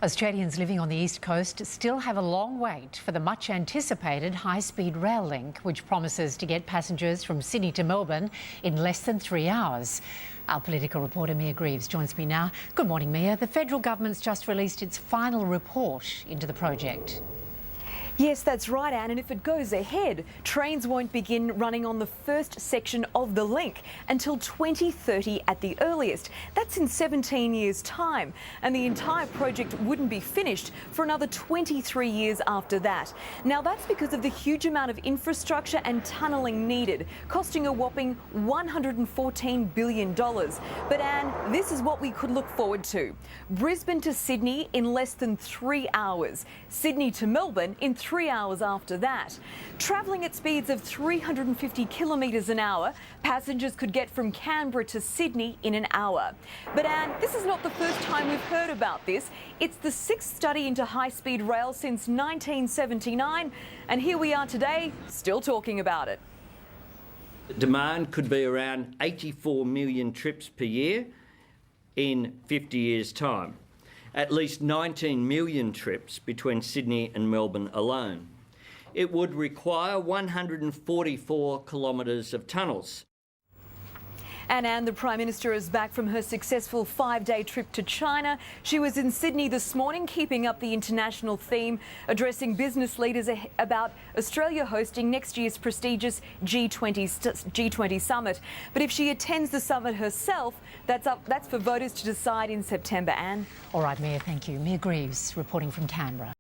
Australians living on the East Coast still have a long wait for the much anticipated high-speed rail link, which promises to get passengers from Sydney to Melbourne in less than 3 hours. Our political reporter Mia Greaves joins me now. Good morning, Mia. The federal government's just released its final report into the project. Yes, that's right, Anne, and if it goes ahead, trains won't begin running on the first section of the link until 2030 at the earliest. That's in 17 years' time, and the entire project wouldn't be finished for another 23 years after that. Now, that's because of the huge amount of infrastructure and tunnelling needed, costing a whopping $114 billion. But, Anne, this is what we could look forward to. Brisbane to Sydney in less than 3 hours. Sydney to Melbourne in 3 hours after that. Travelling at speeds of 350 kilometres an hour, passengers could get from Canberra to Sydney in an hour. But Anne, this is not the first time we've heard about this. It's the 6th study into high-speed rail since 1979, and here we are today, still talking about it. The demand could be around 84 million trips per year in 50 years' time. At least 19 million trips between Sydney and Melbourne alone. It would require 144 kilometres of tunnels. And the Prime Minister is back from her successful 5-day trip to China. She was in Sydney this morning, keeping up the international theme, addressing business leaders about Australia hosting next year's prestigious G20 summit. But if she attends the summit herself, that's for voters to decide in September, Anne. All right, Mia, thank you. Mia Greaves reporting from Canberra.